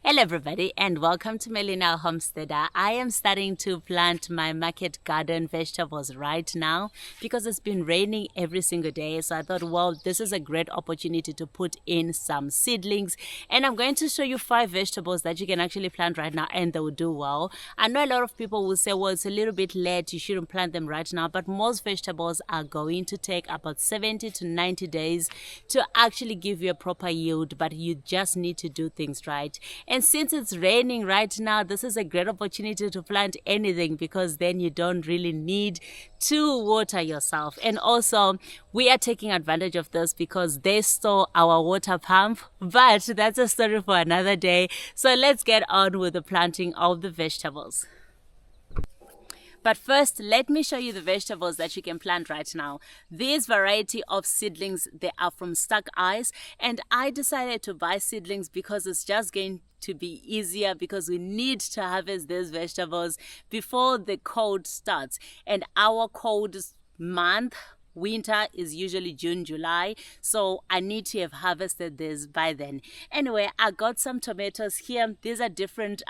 Hello everybody and welcome to Millennial Homesteader. I am starting to plant my market garden vegetables right now because it's been raining every single day. So I thought, well, this is a great opportunity to put in some seedlings. And I'm going to show you 5 vegetables that you can actually plant right now and they will do well. I know a lot of people will say, well, it's a little bit late, you shouldn't plant them right now. But most vegetables are going to take about 70 to 90 days to actually give you a proper yield. But you just need to do things right. And since it's raining right now, this is a great opportunity to plant anything because then you don't really need to water yourself. And also, we are taking advantage of this because they stole our water pump, but that's a story for another day. So let's get on with the planting of the vegetables. But first, let me show you the vegetables that you can plant right now. This variety of seedlings, they are from Stuck Eyes, and I decided to buy seedlings because it's just going to be easier because we need to harvest these vegetables before the cold starts. And our cold month, winter, is usually June, July, so I need to have harvested this by then. Anyway, I got some tomatoes here. These are different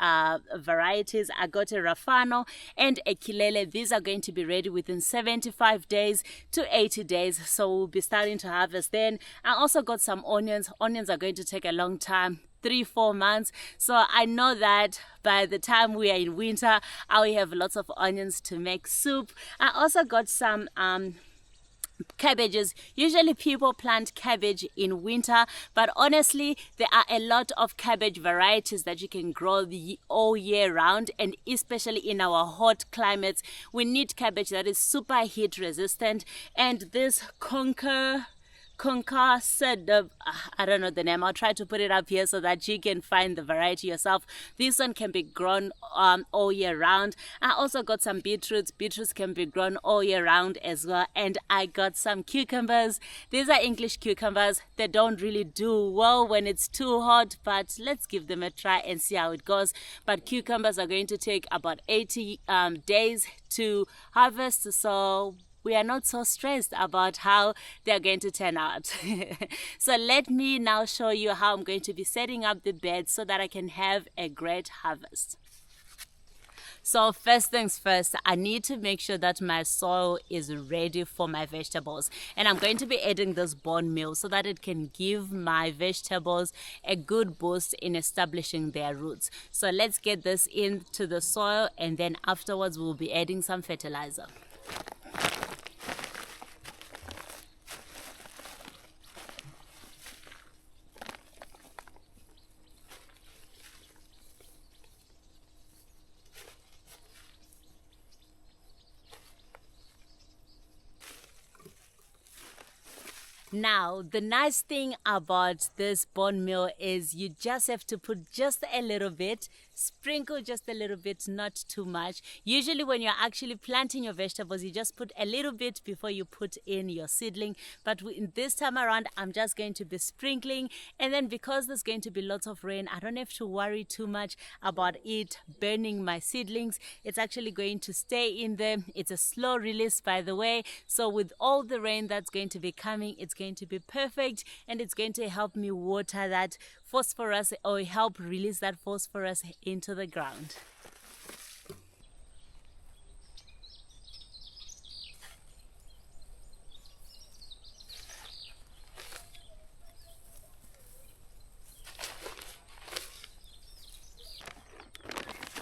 varieties. I got a Rafano and a Kilele. These are going to be ready within 75 days to 80 days, so we'll be starting to harvest then. I also got some onions. Onions are going to take a long time, 3-4 months. So I know that by the time we are in winter, I will have lots of onions to make soup. I also got some cabbages. Usually people plant cabbage in winter, but honestly there are a lot of cabbage varieties that you can grow all year round, and especially in our hot climates we need cabbage that is super heat resistant. And this said, I don't know the name. I'll try to put it up here so that you can find the variety yourself. This one can be grown all year round. I also got some beetroots. Beetroots can be grown all year round as well. And I got some cucumbers. These are English cucumbers. They don't really do well when it's too hot, but let's give them a try and see how it goes. But cucumbers are going to take about 80 days to harvest, so we are not so stressed about how they're going to turn out. So let me now show you how I'm going to be setting up the beds so that I can have a great harvest. So first things first, I need to make sure that my soil is ready for my vegetables. And I'm going to be adding this bone meal so that it can give my vegetables a good boost in establishing their roots. So let's get this into the soil, and then afterwards we'll be adding some fertilizer. Now, the nice thing about this bone meal is you just have to put just a little bit, sprinkle just a little bit, not too much. Usually when you're actually planting your vegetables, you just put a little bit before you put in your seedling. But this time around, I'm just going to be sprinkling. And then because there's going to be lots of rain, I don't have to worry too much about it burning my seedlings. It's actually going to stay in there. It's a slow release, by the way. So with all the rain that's going to be coming, it's going to be perfect, and it's going to help me water that phosphorus, or help release that phosphorus into the ground.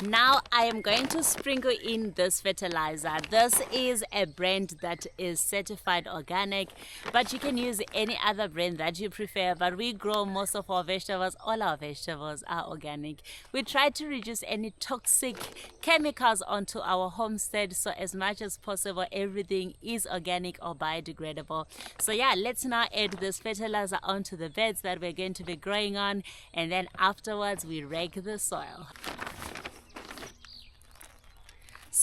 Now I am going to sprinkle in this fertilizer. This is a brand that is certified organic, but you can use any other brand that you prefer. But we grow most of our vegetables, all our vegetables are organic. We try to reduce any toxic chemicals onto our homestead, so as much as possible everything is organic or biodegradable. So yeah, let's now add this fertilizer onto the beds that we're going to be growing on, and then afterwards we rake the soil.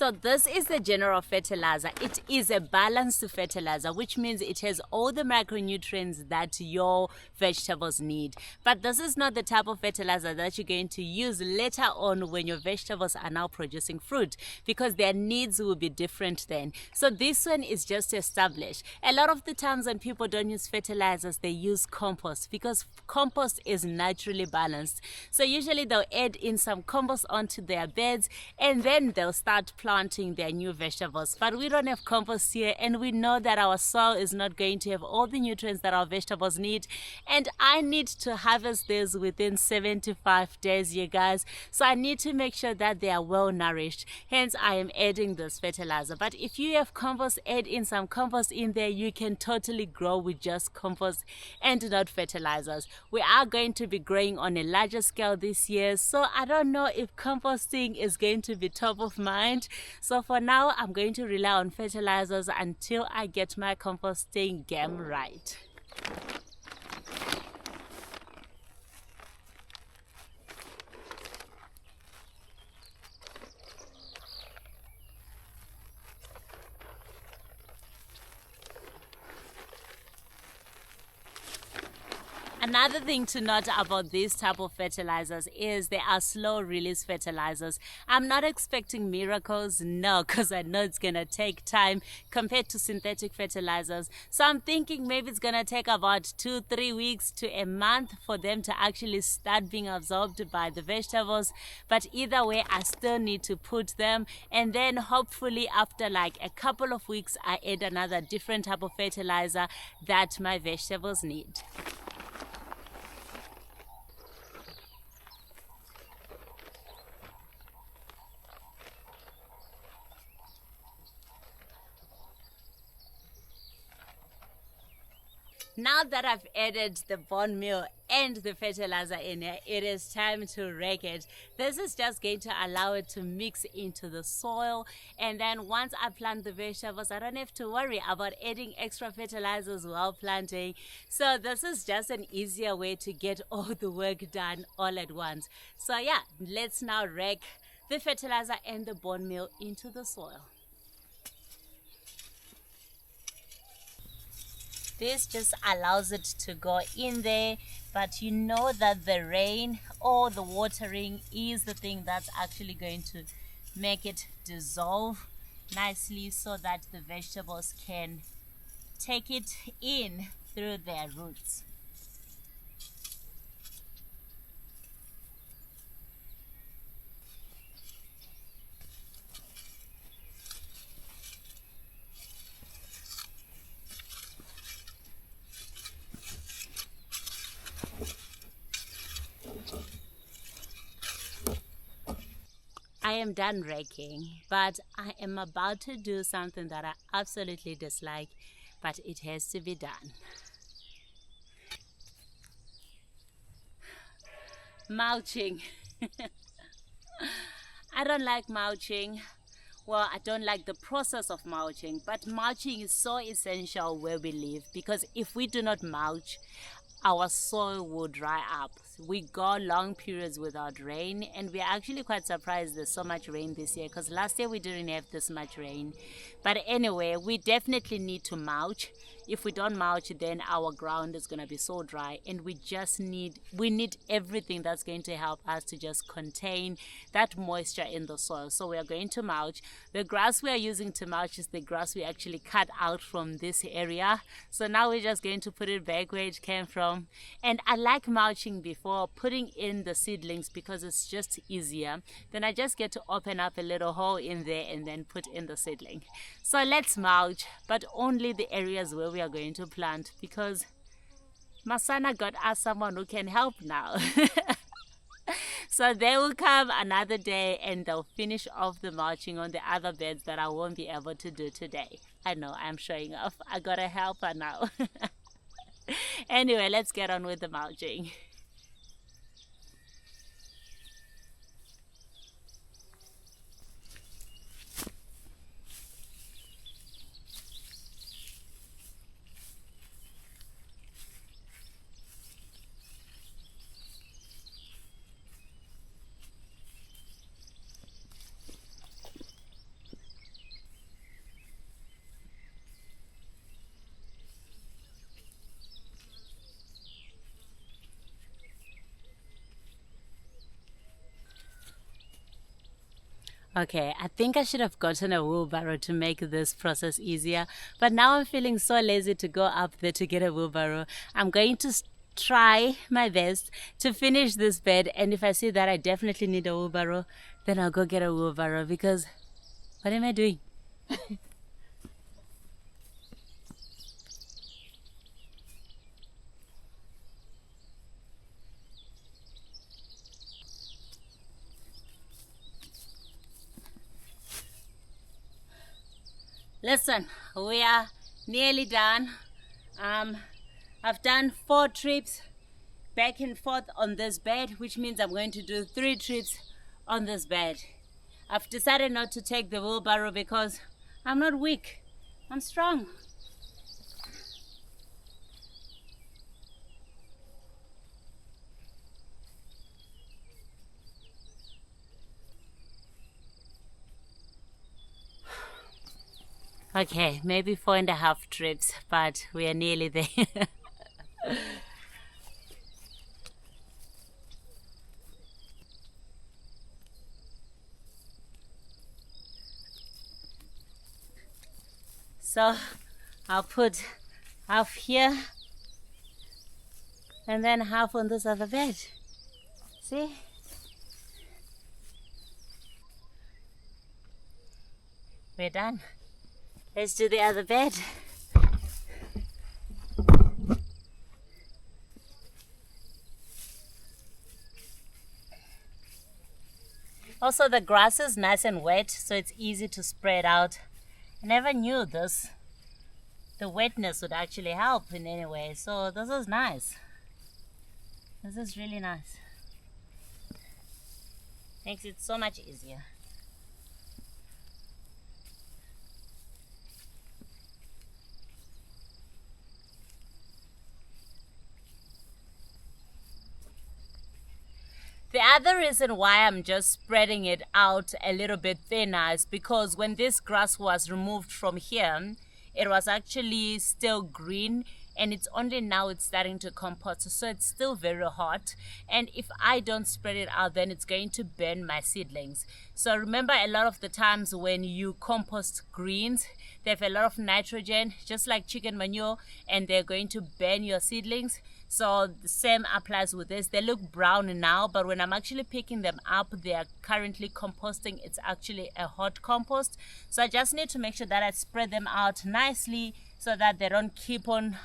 So this is the general fertilizer. It is a balanced fertilizer, which means it has all the micronutrients that your vegetables need. But this is not the type of fertilizer that you're going to use later on when your vegetables are now producing fruit, because their needs will be different then. So this one is just to establish. A lot of the times when people don't use fertilizers, they use compost, because compost is naturally balanced. So usually they'll add in some compost onto their beds and then they'll start planting their new vegetables. But we don't have compost here, and we know that our soil is not going to have all the nutrients that our vegetables need, and I need to harvest this within 75 days, you guys. So I need to make sure that they are well nourished, hence I am adding this fertilizer. But if you have compost, add in some compost in there. You can totally grow with just compost and not fertilizers. We are going to be growing on a larger scale this year, so I don't know if composting is going to be top of mind. So for now, I'm going to rely on fertilizers until I get my composting game right. Another thing to note about these type of fertilizers is they are slow release fertilizers. I'm not expecting miracles, no, because I know it's gonna take time compared to synthetic fertilizers. So I'm thinking maybe it's gonna take about 2-3 weeks to a month for them to actually start being absorbed by the vegetables. But either way, I still need to put them, and then hopefully after like a couple of weeks I add another different type of fertilizer that my vegetables need. Now that I've added the bone meal and the fertilizer in here, it is time to rake it. This is just going to allow it to mix into the soil, and then once I plant the vegetables, I don't have to worry about adding extra fertilizers while planting. So this is just an easier way to get all the work done all at once. So yeah, let's now rake the fertilizer and the bone meal into the soil. This just allows it to go in there, but you know that the rain or the watering is the thing that's actually going to make it dissolve nicely so that the vegetables can take it in through their roots. I am done raking, but I am about to do something that I absolutely dislike, but it has to be done. Mulching. I don't like mulching. Well, I don't like the process of mulching, but mulching is so essential where we live, because if we do not mulch, our soil will dry up. We go long periods without rain, and we're actually quite surprised there's so much rain this year, because last year we didn't have this much rain. But anyway, we definitely need to mulch. If we don't mulch, then our ground is going to be so dry, and we need everything that's going to help us to just contain that moisture in the soil. So we are going to mulch. The grass we are using to mulch is the grass we actually cut out from this area. So now we're just going to put it back where it came from. And I like mulching before putting in the seedlings because it's just easier. Then I just get to open up a little hole in there and then put in the seedling. So let's mulch, but only the areas where we are going to plant, because Masana got us someone who can help now. So they will come another day and they'll finish off the mulching on the other beds that I won't be able to do today. I know, I'm showing off. I got a helper now. Anyway, let's get on with the mulching. Okay, I think I should have gotten a wheelbarrow to make this process easier, but now I'm feeling so lazy to go up there to get a wheelbarrow. I'm going to try my best to finish this bed, and if I see that I definitely need a wheelbarrow, then I'll go get a wheelbarrow, because what am I doing? Listen, we are nearly done. I've done 4 trips back and forth on this bed, which means I'm going to do 3 trips on this bed. I've decided not to take the wheelbarrow because I'm not weak, I'm strong. Okay, maybe 4.5 trips, but we are nearly there. So I'll put half here and then half on this other bed. See? We're done. Let's do the other bed. Also, the grass is nice and wet, so it's easy to spread out. I never knew this. The wetness would actually help in any way, so this is nice. This is really nice. Makes it so much easier. The other reason why I'm just spreading it out a little bit thinner is because when this grass was removed from here, it was actually still green, and it's only now it's starting to compost, so it's still very hot. And if I don't spread it out, then it's going to burn my seedlings. So remember, a lot of the times when you compost greens, they have a lot of nitrogen, just like chicken manure, and they're going to burn your seedlings. So the same applies with this. They look brown now, but when I'm actually picking them up, they are currently composting. It's actually a hot compost. So I just need to make sure that I spread them out nicely so that they don't keep on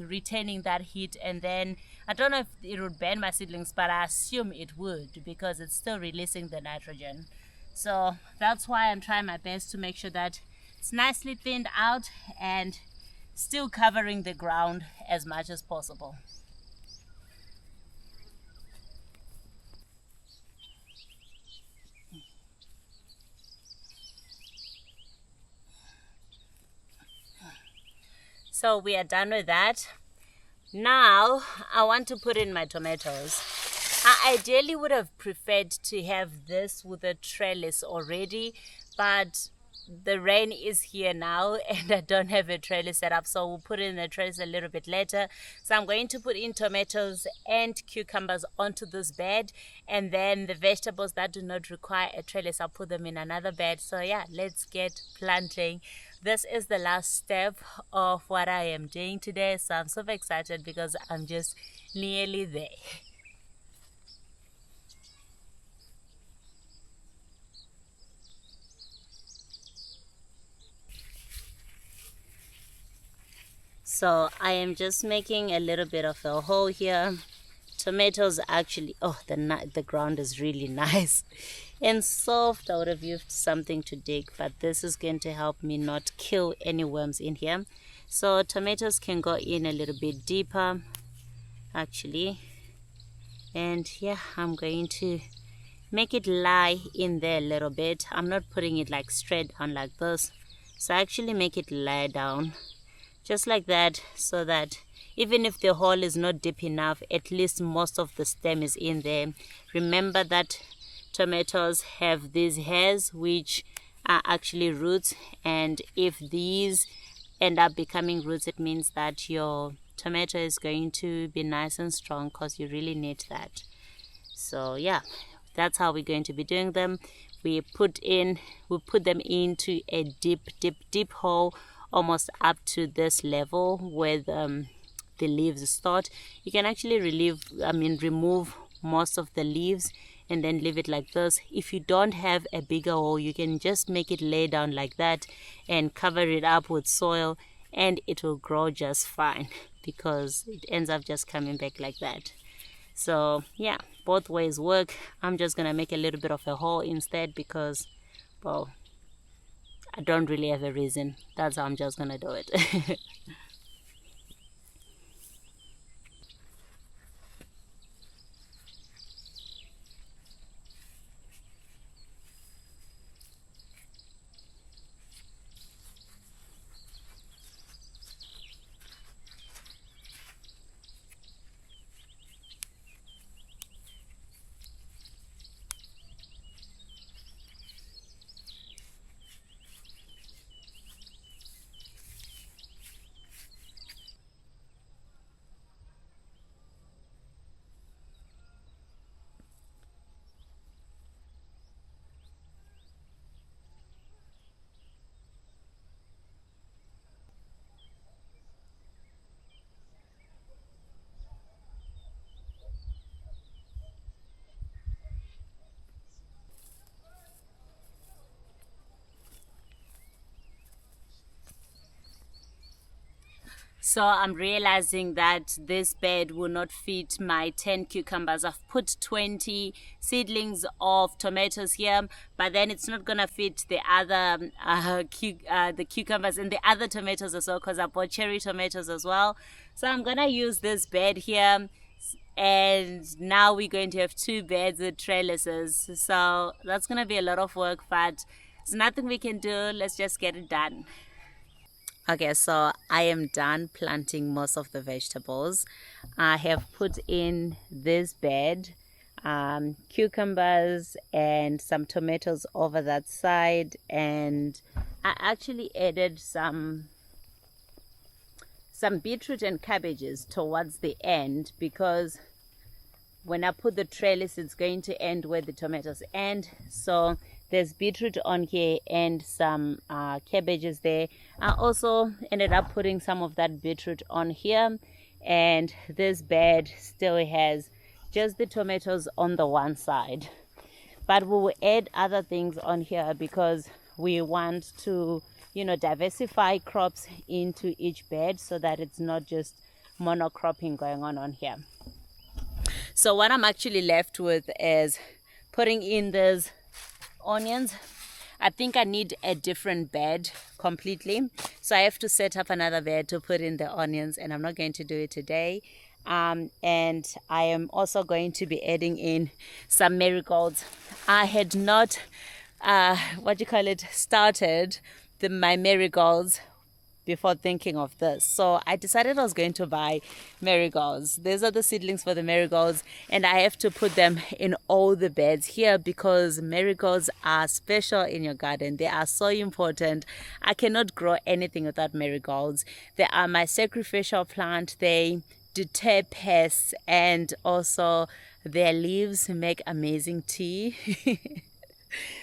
retaining that heat. And then I don't know if it would burn my seedlings, but I assume it would, because it's still releasing the nitrogen. So that's why I'm trying my best to make sure that it's nicely thinned out and still covering the ground as much as possible. So we are done with that. Now I want to put in my tomatoes. I ideally would have preferred to have this with a trellis already, but the rain is here now and I don't have a trellis set up, so we'll put in the trellis a little bit later. So I'm going to put in tomatoes and cucumbers onto this bed, and then the vegetables that do not require a trellis, I'll put them in another bed. So yeah, let's get planting. This is the last step of what I am doing today, so I'm super excited because I'm just nearly there. So I am just making a little bit of a hole here. Tomatoes actually, oh, the ground is really nice and soft. I would have used something to dig, but this is going to help me not kill any worms in here. So tomatoes can go in a little bit deeper actually, and yeah, I'm going to make it lie in there a little bit. I'm not putting it like straight down like this, so I actually make it lie down just like that, so that even if the hole is not deep enough, at least most of the stem is in there. Remember that tomatoes have these hairs which are actually roots, and if these end up becoming roots, it means that your tomato is going to be nice and strong, because you really need that. So yeah, that's how we're going to be doing them. We put them into a deep hole, almost up to this level where the leaves start. You can actually remove most of the leaves and then leave it like this. If you don't have a bigger hole, you can just make it lay down like that and cover it up with soil, and it will grow just fine because it ends up just coming back like that. So yeah, both ways work. I'm just gonna make a little bit of a hole instead because, well, I don't really have a reason. That's how I'm just gonna do it. So I'm realizing that this bed will not fit my 10 cucumbers. I've put 20 seedlings of tomatoes here, but then it's not gonna fit the other the cucumbers and the other tomatoes as well, because I bought cherry tomatoes as well. So I'm gonna use this bed here, and now we're going to have 2 beds with trellises. So that's gonna be a lot of work, but there's nothing we can do. Let's just get it done. Okay, so I am done planting most of the vegetables. I have put in this bed cucumbers and some tomatoes over that side, and I actually added some beetroot and cabbages towards the end, because when I put the trellis, it's going to end where the tomatoes end. So there's beetroot on here and some cabbages there. I also ended up putting some of that beetroot on here, and this bed still has just the tomatoes on the one side. But we will add other things on here because we want to, diversify crops into each bed so that it's not just monocropping going on here. So what I'm actually left with is putting in these onions. I think I need a different bed completely, so I have to set up another bed to put in the onions, and I'm not going to do it today. And I am also going to be adding in some marigolds. I had not started my marigolds before thinking of this, so I decided I was going to buy marigolds. These are the seedlings for the marigolds, and I have to put them in all the beds here because marigolds are special in your garden. They are so important. I cannot grow anything without marigolds. They are my sacrificial plant. They deter pests, and also their leaves make amazing tea.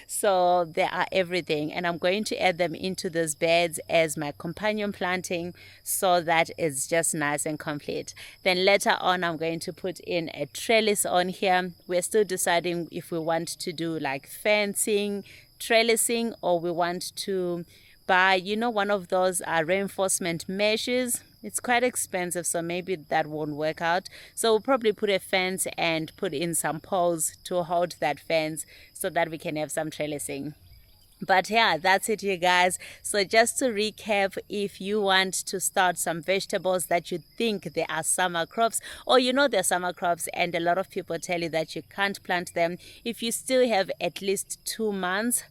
So they are everything, and I'm going to add them into those beds as my companion planting so that it's just nice and complete. Then later on, I'm going to put in a trellis on here. We're still deciding if we want to do like fencing, trellising, or we want to buy one of those reinforcement meshes. It's quite expensive, so maybe that won't work out. So we'll probably put a fence and put in some poles to hold that fence so that we can have some trellising. But yeah, that's it, you guys. So just to recap, if you want to start some vegetables that you think they are summer crops, or they're summer crops and a lot of people tell you that you can't plant them, if you still have at least 2 months,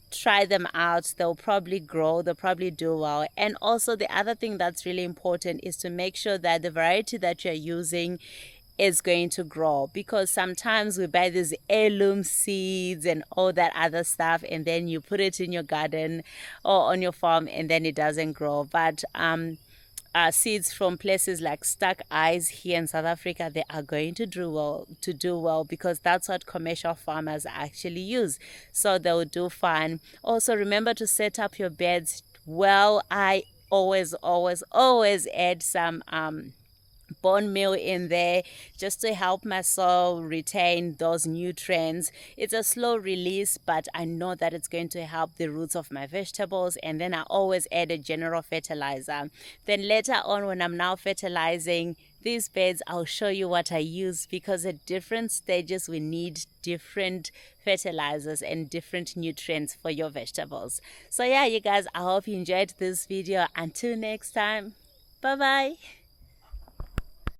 try them out. They'll probably grow, they'll probably do well. And also the other thing that's really important is to make sure that the variety that you're using is going to grow, because sometimes we buy these heirloom seeds and all that other stuff, and then you put it in your garden or on your farm and then it doesn't grow. But seeds from places like Stuck Eyes here in South Africa, they are going to do well because that's what commercial farmers actually use. So they'll do fine. Also, remember to set up your beds well. I always add some bone meal in there just to help my soil retain those nutrients. It's a slow release, but I know that it's going to help the roots of my vegetables. And then I always add a general fertilizer. Then later on, when I'm now fertilizing these beds, I'll show you what I use, because at different stages we need different fertilizers and different nutrients for your vegetables. So yeah, you guys, I hope you enjoyed this video. Until next time, bye bye.